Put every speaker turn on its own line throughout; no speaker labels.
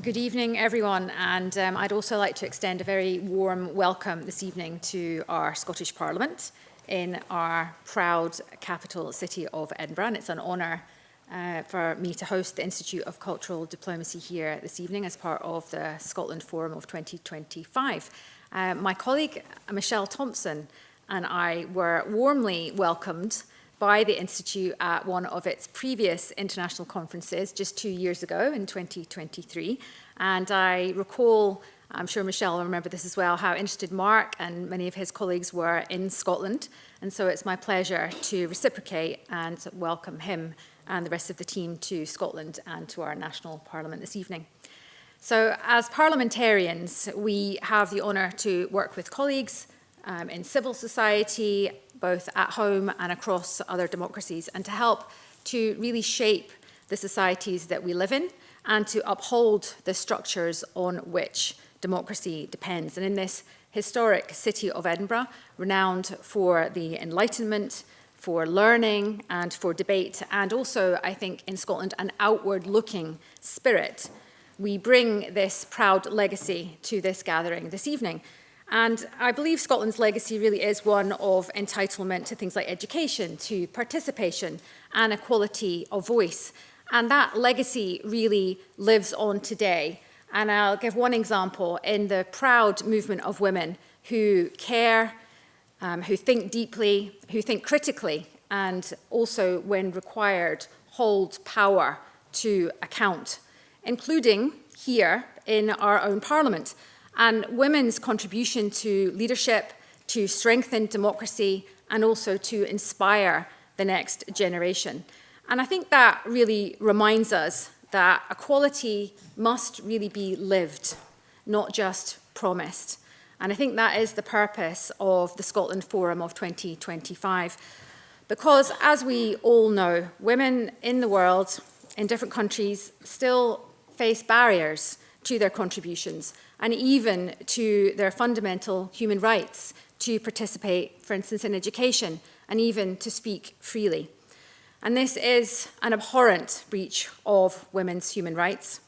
Good evening, everyone, and I'd also like to extend a very warm welcome this evening to our Scottish Parliament in our proud capital city of Edinburgh. And it's an honour for me to host the Institute of Cultural Diplomacy here this evening as part of the Scotland Forum of 2025. My colleague Michelle Thompson and I were warmly welcomed by the Institute at one of its previous international conferences just 2 years ago in 2023. And I recall, I'm sure Michelle will remember this as well, how interested Mark and many of his colleagues were in Scotland. And so it's my pleasure to reciprocate and welcome him and the rest of the team to Scotland and to our national parliament this evening. So as parliamentarians, we have the honour to work with colleagues in civil society, both at home and across other democracies, and to help to really shape the societies that we live in and to uphold the structures on which democracy depends. And in this historic city of Edinburgh, renowned for the Enlightenment, for learning and for debate, and also, I think, in Scotland, an outward-looking spirit, we bring this proud legacy to this gathering this evening. And I believe Scotland's legacy really is one of entitlement to things like education, to participation and equality of voice. And that legacy really lives on today. And I'll give one example in the proud movement of women who care, who think deeply, who think critically, and also, when required, hold power to account, including here in our own parliament. And women's contribution to leadership, to strengthen democracy, and also to inspire the next generation. And I think that really reminds us that equality must really be lived, not just promised. And I think that is the purpose of the Scotland Forum of 2025. Because, as we all know, women in the world, in different countries, still face barriers to their contributions and even to their fundamental human rights to participate, for instance, in education and even to speak freely. And this is an abhorrent breach of women's human rights.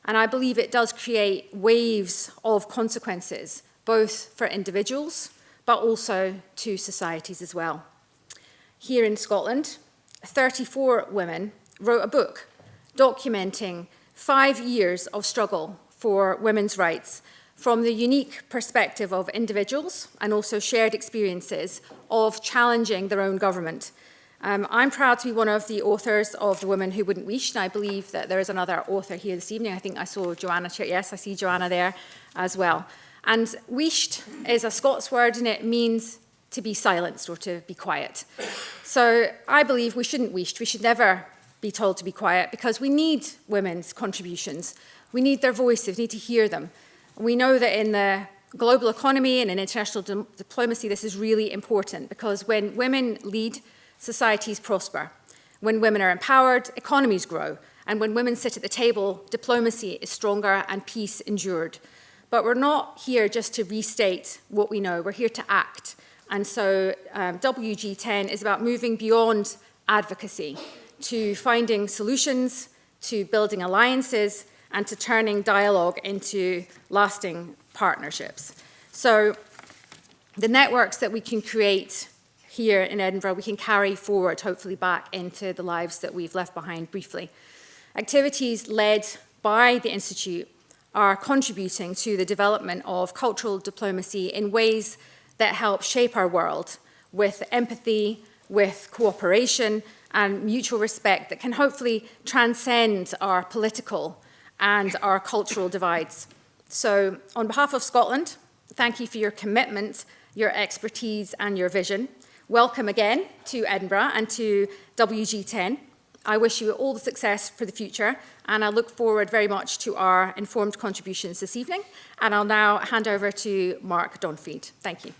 And I believe it does create waves of consequences, both for individuals, but also to societies as well. Here in Scotland, 34 women wrote a book documenting 5 years of struggle for women's rights from the unique perspective of individuals and also shared experiences of challenging their own government. I'm proud to be one of the authors of The Woman Who Wouldn't Wish, and I believe that there is another author here this evening. I think I saw Joanna. Yes, I see Joanna there as well. And wisht is a Scots word, and it means to be silenced or to be quiet. So I believe we shouldn't wish. We should never be told to be quiet, because we need women's contributions. We need their voices, we need to hear them. We know that in the global economy and in international diplomacy, this is really important, because when women lead, societies prosper. When women are empowered, economies grow. And when women sit at the table, diplomacy is stronger and peace endured. But we're not here just to restate what we know, we're here to act. And so WG10 is about moving beyond advocacy to finding solutions, to building alliances, and to turning dialogue into lasting partnerships. So the networks that we can create here in Edinburgh, we can carry forward, hopefully back into the lives that we've left behind briefly. Activities led by the Institute are contributing to the development of cultural diplomacy in ways that help shape our world with empathy, with cooperation, and mutual respect that can hopefully transcend our political and our cultural divides. So, on behalf of Scotland, thank you for your commitment, your expertise, and your vision. Welcome again to Edinburgh and to WG10. I wish you all the success for the future, and I look forward very much to our informed contributions this evening. And I'll now hand over to Mark Donfried. Thank you.